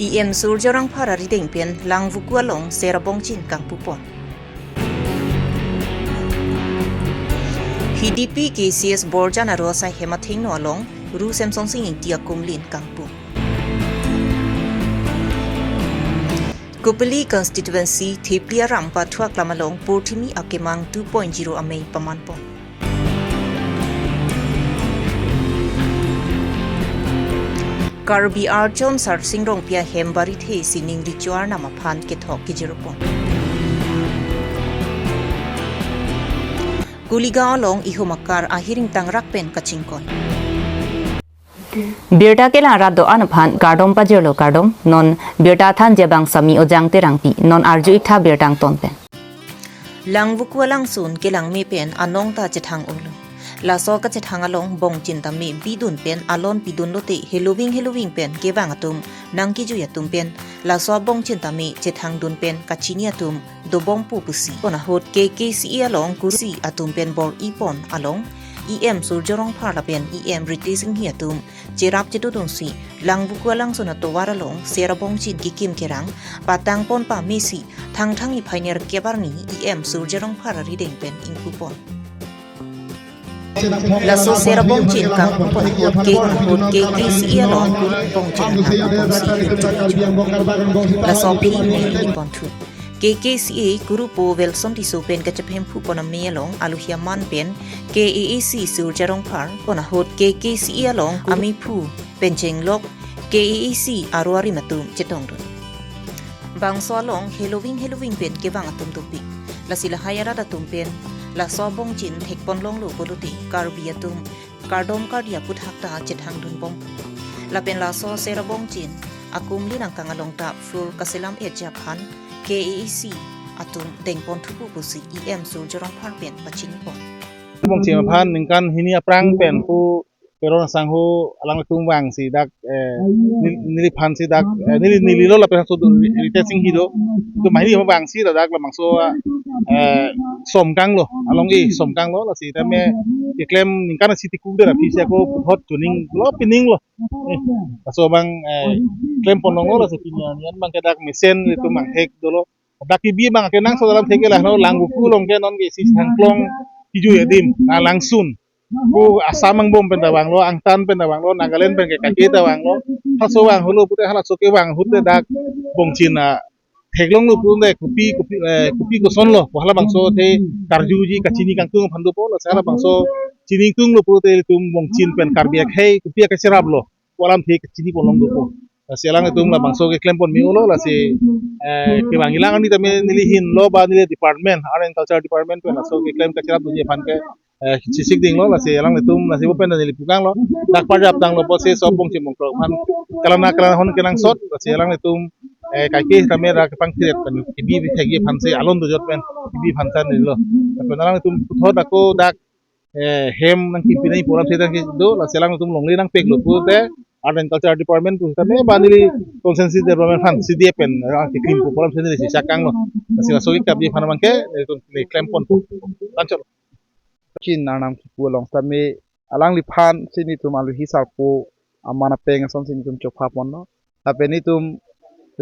EM sur jarang para rideng pen lang vukua long serabong chin kang pupon. HDP KCS borja na rosa hemating no along ru semsong singing tia kumlin kang pu. Kupali constituency thiplia rangpa thuak lamalong portimi akemang 2.0 amei pamanpon. Karbi Archon sar singrong pia hembari the sining ritual nama phan ke thok ki jeropon. Kuliga long ihumakar ahiring tangrak pen kachingkon. Birta ke la rado anaphan kardom pa jelo kardom non birta than jebang sami ojang terangpi non arju itha birtang tonpen. Langvukwa langsun ke lang me pen anong ta chethang ulo. La so ka chethang along bong chinta me bidun pen alon bidun lote helowing pen ke bang atum nang ki ju yatum pen la so bong chinta me chethang dun pen kachini atum do bong pu pusi ona hot ke si along kursi atum pen bor ipon along EM surjorong parla pen EM retising hiatum jerap jedudong si langvukwa langsun ato waralong serabong chin ki kim kerang patang pon pa mesi thang i phainer kebarni EM surjorong para rideng pen ingkupon. La so serabong chin kang pupon hot ke si along bong chin la so pi me ipon thu KKCA guru po welsom tiso pen kachaphem phu pona me along aluhia man pen KAAC surjarong par pona hot KKCA along ami phu pencheng lok KAAC arwari matum chetong ron bangso along helowing pen ke bang atum tupi la sila hayara da tum pen la sobong chin thekpon long lo boluti karbi atum kardom kardia puthakta chethang dun bom la pen la so serabong chin akum linang kangalong ta floor kaselam e japan KAC atum dengpon thupu pusi EM surjorong parpen pachinpon bong chin phan ningkan hinia prang pen pu peron sanghu alang tung wang si dak nili phan si dak nili lo la pen so retesting hido to mai ni bang si dak la mangso som kang lo along som kang lo la si ta me claim ningkan si ti ku de la pi se ko hot tuning lo pining lo so bang claim pon long lo la si pinya nian bang ke dak mesen itu mang hek dolo dak bi bang ke nang so dalam theke la no langgu ku long ke non ke si thang klong hiju yadim na langsun ku asamang bom pentawang lo angtan pentawang lo nagalen pen ke kaki tawang lo haso wang hulu pute hala soke wang hute dak bong china theklong lu punde kupi ko son lo hala bangso the karjuji kachini kangtung phandu po lo sala bangso chini tung lu pute tum bong chin pen karbiak hei kupi ka serap lo walam the kachini polong du po selang tum la bangso ke klem pon mi lo la se ke bang ilang ani tame nilihin lo ba nile department art and culture department pen so ke klem ka serap du je phan ke sisik ding lo la se lang tum la se bo pen nili pukang lo dak parjap tang lo po se so bong chim bong pro phan kalana hon kenang sot la se lang tum kaki kami ra pang tiret pen ibi thegi phan se alon do jot pen ibi phan tan ni lo pen lang tum thot ako dak hem nang ki pinai poram se tang do la se lang tum longli nang pek lo pu te art and culture department pu tame banili consensus development fund CDF pen ra ki kim pu poram se ni si sakang lo se la so ikap di phan mangke le claim pon pu tanchol chin nanam pu long tame alang li phan sini tum alu hisap pu amana peng son sini tum chokha pon no tapi ni tum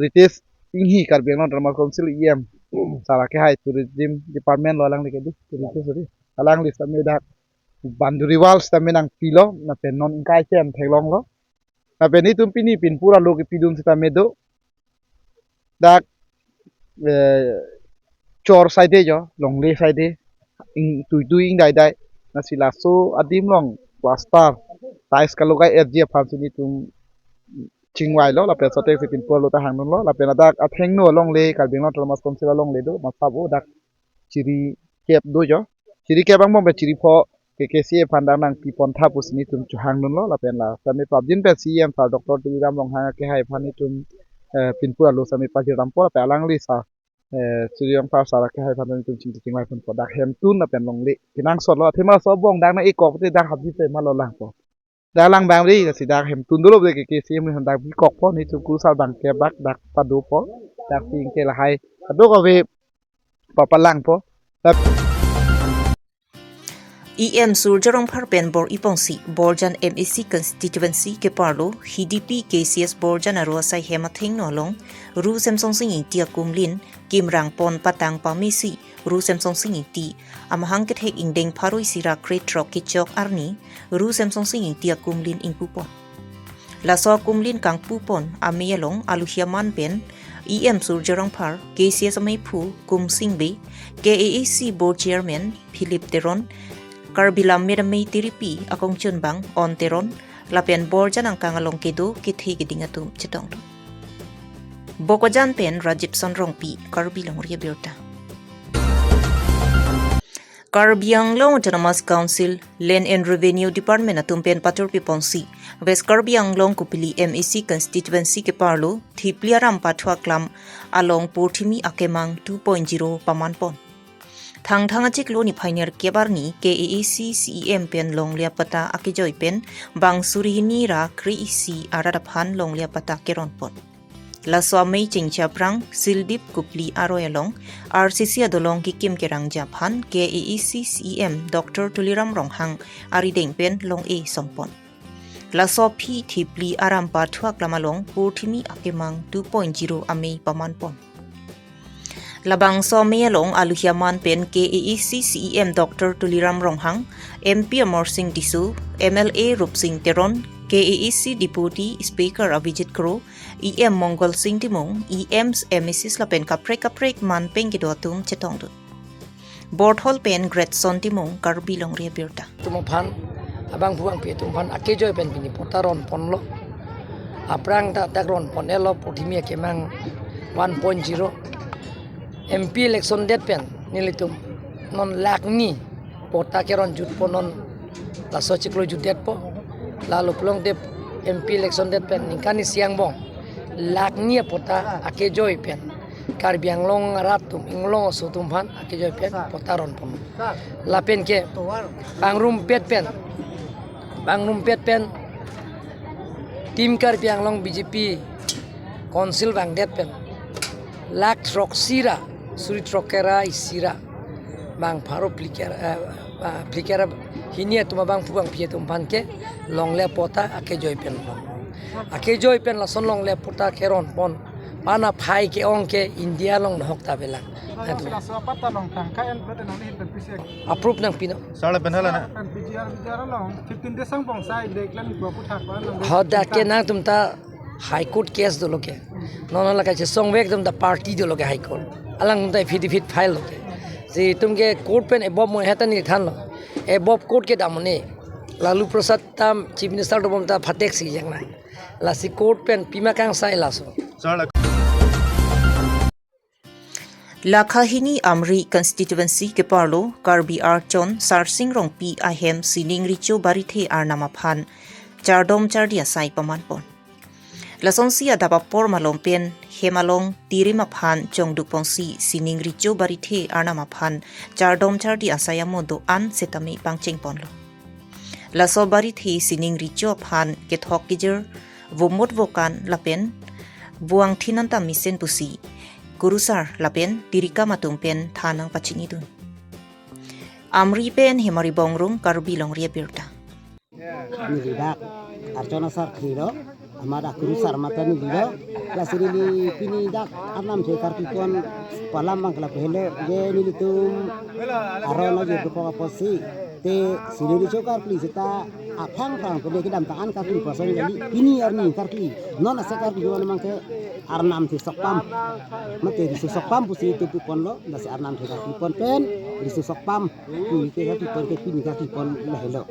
rites inghi karbi no drama council EM sara ke hai tourism department lo alang li ke di rites ri alang li tame dak banduri walls tame nang pilo na pen non ingkai chen thelong lo na pen ni tum pini pin pura lo ke pidum se tame do dak chor side jo longle side ing tui ing dai na sila so adim long plaster tais kalogai FG phan sini tum chingwai lo la pe sote se pin polo ta hang non lo la pe na dak atheng no long le kal bing no tromas konsila long le do ma sabo dak chiri kep do jo chiri kep bang bom be chiri pho ke si phan dang nang pi pon tha pus ni tum chu hang non lo la pe la sami pabjin pe CM sa dr turam long hang ke hai phan ni tum pin pura lo sami pa ji ram po pe alang li sa Suriang pa sara ke hai phan ni tum ching ching mai pon po dak hem tun na pen long le kinang sot lo thema so bong dang na e kok te dak hab ji te ma lo lang po dak lang bang ri si dak hem tun do lo de ke CM ni dak bi kok po ni chu ku sal bang ke bak dak pa do po dak ting ke la hai do ko ve pa lang po EM sur jarong phar pen bor ipongsi borjan MEC constituency ke parlo HDP KCS borjan aro sai hemathing no long ru semsong sing tia kumlin kimrang pon patang pamisi ru semsong sing ti amhang ke thek ingdeng pharoi sira crate rock ki chok arni ru semsong sing tia kumlin ingpupon la so kumlin kang pupon amialong aluhiaman pen EM sur jarong phar KCS mai phu kum singbe KAAC board chairman Philip Teron Karbi Longri Abirta akong chunbang on teron lapen borjan ang kangalong kedo kithi gidingatum chitong Bokojan pen Rajip Sonrongpi Karbi Longri Abirta Karbi Anglong Autonomous Council Land and Revenue Department atum pen patur piponsi West Karbi Anglong kupili MEC constituency ke parlo thipliaram pathwa klam along porthimi akemang 2.0 pamanpon Thang achik lo ni phainer kebarni KAAC CEM pen longlia pata akijoi pen bangsuri ni ra kri si arada phan longlia pata keronpon la swamei chingcha prang sildip kupli aroyalong RCC adolong ki kim kerang japhan KAAC CEM Dr Tuliram Ronghang arideng pen long e sompon la sopi thipli aram pathwa klamalong porthimi akemang 2.0 ame pamanpon Labang so mayalong aluhiaman pen KAAC CEM Dr Tuliram Ronghang MP Amor Singh Disu MLA Rup Singh Teron KAAC Deputy Speaker Avijit Kro EM Mongol Singh Timong EM's MSS lapen kaprek man peng kidotum chetong dut Board Hall pen Gretson Timong Karbi Longri Abirta Tumuphan abang buang pi tumuphan akejoy pen pini potaron ponlo aprang ta takron ponelo potimi kemang 1.0 MP election date pen nilitum non lakni pota keron jut ponon la sochiklo jut date po lalu plong de MP election date pen ningkani siang bong lakni pota akejoy pen Karbi Anglong ratum inglong sotum phan akejoy pen potaron pon la pen ke bangrum pet pen tim Karbi Anglong BJP council bang date pen lak troksira suri trokera isira bang pharo plikera hinia tuma bang puang pie tumpan ke longle pota akejoy pen la son longle pota keron pon pana phai ke ong ke India long nok ta bela approve nang pino sala benhala na hoda ke na tumta high court case do loke non la ka song vek tum da party do loke high court alang tai fit file loke je tumke court pen ebob mo heta ni than lo ebob court ke damone lalu prasad tam chief minister do bomta phatek si jang nai la si court pen pima kang sai laso sala Lakhahini Amri constituency ke parlo Karbi Archon Sarsing Rongpi ahem sining richo barithe arnama phan chardom chardia sai pamanpon Lasonsi adapa por malompen hemalong tirima phan chongdupongsi sining richo barithe arnama phan chardom chardi asaya modo an setami pangcheng ponlo Laso barithe sining richo phan ke thok kijer vomot vokan lapen buang thinanta misen pusi Gurusar lapen tirika matungpen thanang pachinidun Amri pen hemari bongrung Karbi Longri Abirta Nilidak Archona sar khiro amada Gurusar mata nililo lasirili pinidak anam sekar pikon palamang kala pehele je nilitum arona je ko posi te siniri chokar pli sita aphang phang pele kidam taan ka pli pason gali pini arni karki non sekar pikon mangke arnam thi sokpam mate di sokpam pusi tu pikon lo das arnam thi pikon pen di sokpam pini ke pikon ke pini ka pikon lahelo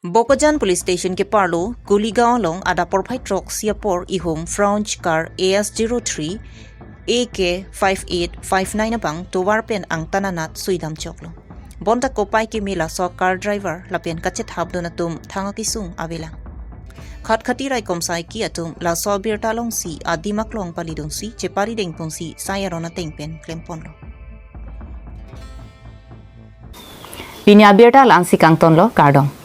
Bokojan Police Station ke parlo Kuligaon long ada porphai trok siapor ihom French car AS03 AK5859 abang towar pen ang tananat suidam choklo bonta kopai ke mila so car driver lapen kachet habdona tum thanga kisung avelang khatkhati rai komsai ki atum la so birta long si adimak long palidong si chepari deng pong si sayarona tengpen klemponlo Pinya Abirta lansi kangton lo kardong